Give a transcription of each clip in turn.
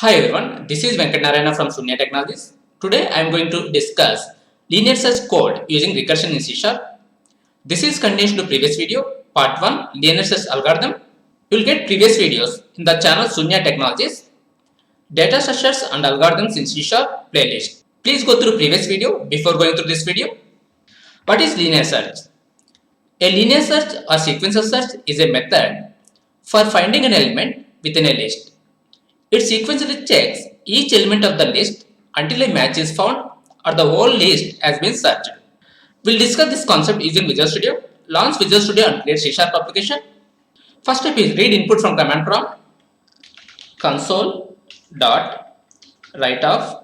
Hi everyone, this is Venkat Narayana from Sunya Technologies. Today I am going to discuss linear search code using recursion in C Sharp. This is continuation to previous video, part 1 linear search algorithm. You will get previous videos in the channel Sunya Technologies, data structures and algorithms in C Sharp playlist. Please go through previous video before going through this video. What is linear search? A linear search or sequential search is a method for finding an element within a list. It sequentially checks each element of the list until a match is found or the whole list has been searched. We'll discuss this concept using Visual Studio. Launch Visual Studio and create C# application. First step is read input from command prompt. Console dot write off.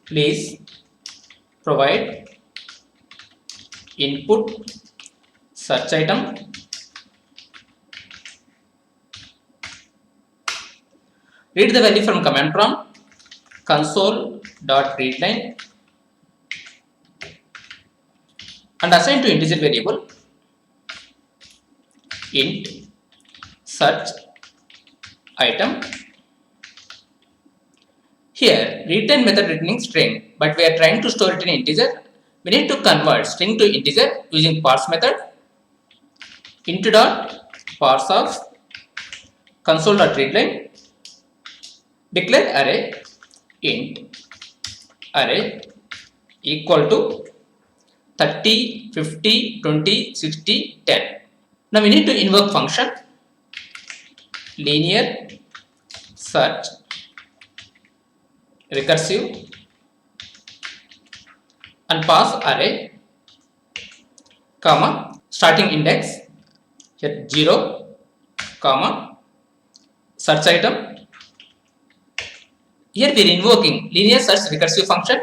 Please provide input search item. Read the value from command prompt console.readline and assign to integer variable int search item. Here readline method returning string, but we are trying to store it in integer. We need to convert string to integer using parse method. int.parse of console.readline. Declare array int array equal to 30, 50, 20, 60, 10. Now we need to invoke function linear search recursive and pass array comma starting index here 0 comma search item. Here we are invoking linear search recursive function.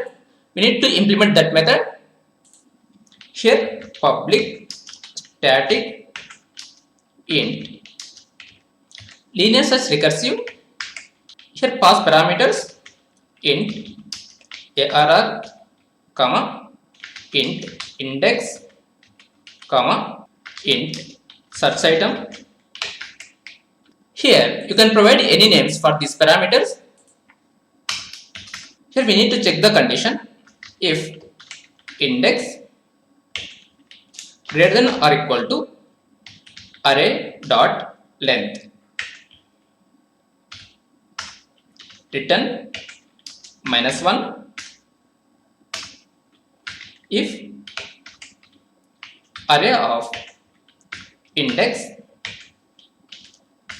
We need to implement that method. Here public static int linear search recursive. Here pass parameters int arr comma int index comma int search item. Here you can provide any names for these parameters. Here we need to check the condition if index greater than or equal to array dot length. Return -1 if array of index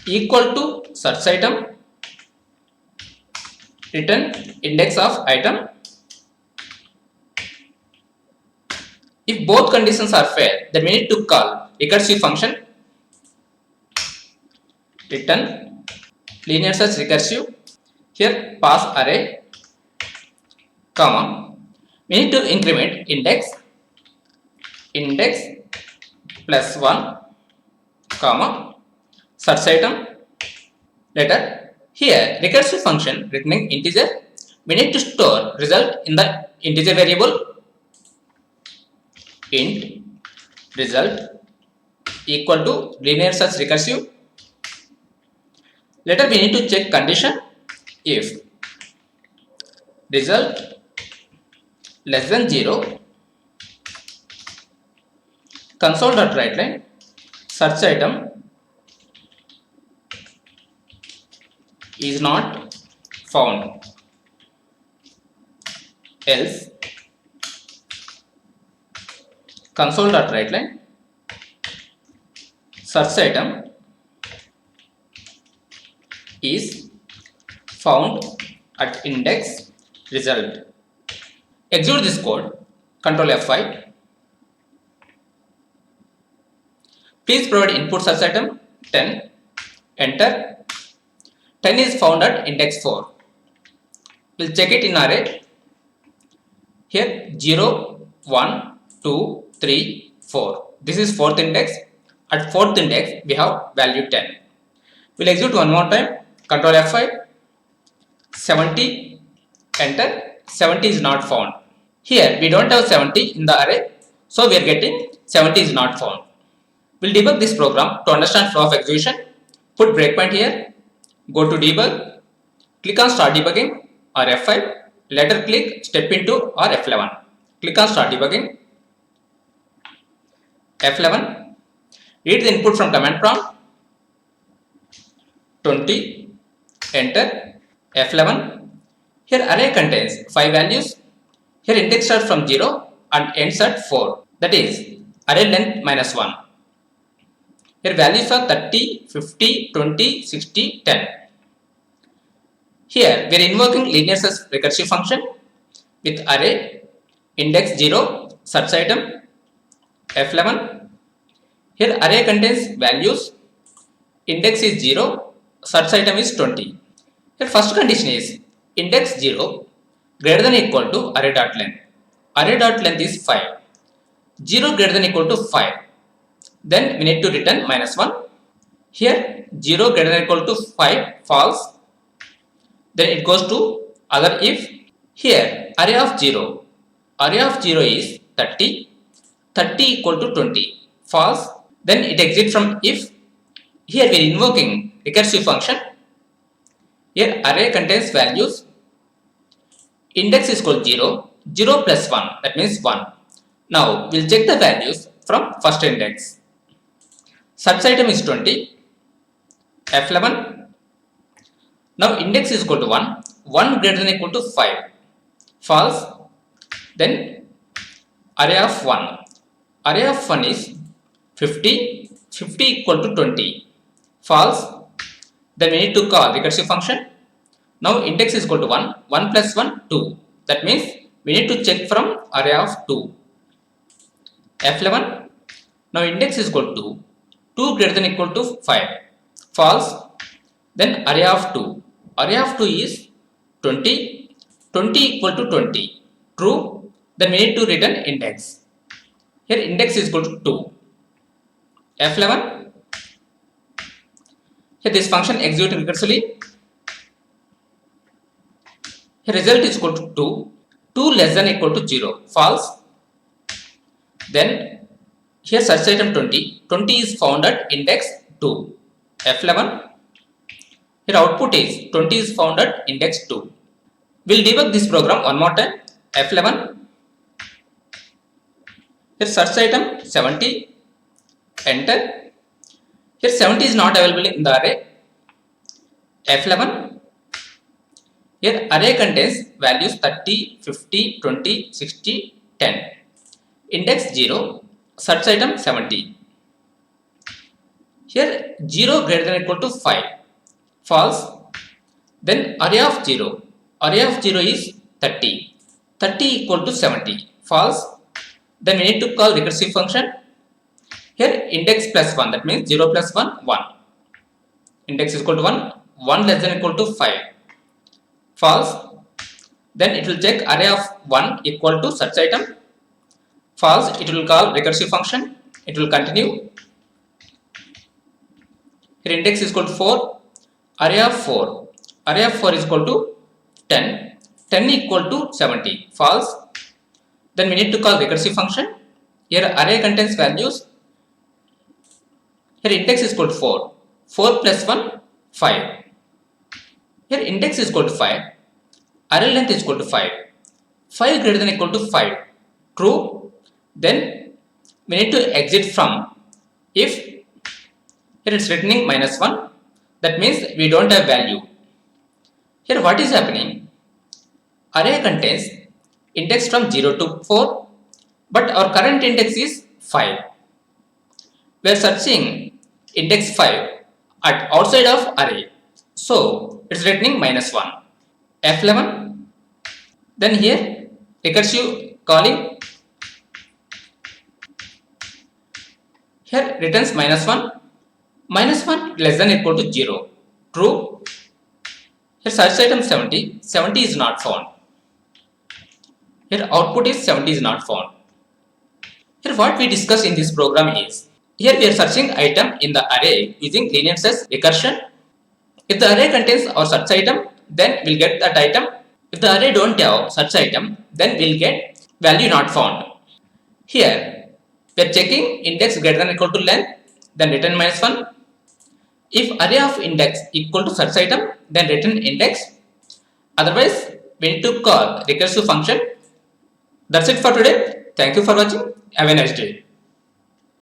equal to search item. Return index of item. If both conditions are fair, then we need to call recursive function. Return linear search recursive. Here pass array comma we need to increment index +1 comma search item. Later here recursive function returning integer, we need to store result in the integer variable int result equal to linear search recursive. Later we need to check condition if result less than 0 console.writeline search item is not found, else console.writeline search item is found at index result. Execute this code, Control F5. Please provide input search item 10, enter. 10 is found at index 4. We'll check it in array. Here 0, 1, 2, 3, 4. This is 4th index. At 4th index we have value 10. We'll execute one more time. Control F5. 70, enter. 70 is not found. Here we don't have 70 in the array, so we are getting 70 is not found. We'll debug this program to understand flow of execution. Put breakpoint here, go to debug, click on start debugging or F5, later click step into or F11. Click on start debugging, F11, read the input from command prompt, 20, enter, F11. Here array contains 5 values. Here index starts from 0 and ends at 4. That is array length minus 1. Here values are 30, 50, 20, 60, 10. Here we are invoking linear search recursive function with array index 0 search item F11. Here array contains values, index is 0, search item is 20. Here first condition is index 0 greater than or equal to array.length. Array.length is 5. 0 greater than or equal to 5. Then we need to return minus 1. Here 0 greater than or equal to 5 false. Then it goes to other if. Here array of 0. Array of 0 is 30. 30 equal to 20 false. Then it exits from if. Here we are invoking recursive function. Here array contains values. Index is equal to 0. 0 plus 1, that means 1. Now we'll check the values from first index. Search item is 20. F11. Now index is equal to 1. 1 greater than or equal to 5. False. Then array of 1. Array of 1 is 50. 50 equal to 20. False. Then we need to call recursive function. Now index is equal to 1. 1 plus 1, 2. That means we need to check from array of 2. F11. Now index is equal to 2. 2 greater than or equal to 5. False. Then array of 2. Array of 2 is 20. 20 equal to 20. True. Then we need to return index. Here index is equal to 2. F11. Here this function executes recursively. Here result is equal to 2. 2 less than or equal to 0. False. Then here search item 20. 20 is found at index 2. F11. Here output is 20 is found at index 2. We'll debug this program one more time. F11. Here search item 70. Enter. Here 70 is not available in the array. F11. Here array contains values 30, 50, 20, 60, 10. Index 0. Search item 70. Here 0 greater than or equal to 5. False. Then array of 0. Array of 0 is 30. 30 equal to 70. False. Then we need to call recursive function. Here index plus 1, that means 0 plus 1, 1. Index is equal to 1. 1 less than or equal to 5. False. Then it will check array of 1 equal to search item. False. It will call recursive function. It will continue. Here index is equal to 4. Array of 4. Array of 4 is equal to 10. 10 equal to 70. False. Then we need to call recursive function. Here array contains values. Here index is equal to 4. 4 plus 1, 5. Here index is equal to 5. Array length is equal to 5. 5 greater than or equal to 5. True. Then we need to exit from if. Here it's returning minus 1. That means we don't have value. Here what is happening? Array contains index from 0 to 4. But our current index is 5. We are searching index 5 at outside of array. So it's returning minus 1. F11. Then here recursive calling. Here returns minus 1. Minus 1 less than or equal to 0. True. Here search item 70. 70 is not found. Here output is 70 is not found. Here what we discussed in this program is, here we are searching item in the array using linear search recursion. If the array contains our search item, then we'll get that item. If the array don't have search item, then we'll get value not found. Here we are checking index greater than or equal to length, then return minus 1. If array of index equal to search item, then return index. Otherwise, we need to call recursive function. That's it for today. Thank you for watching. Have a nice day.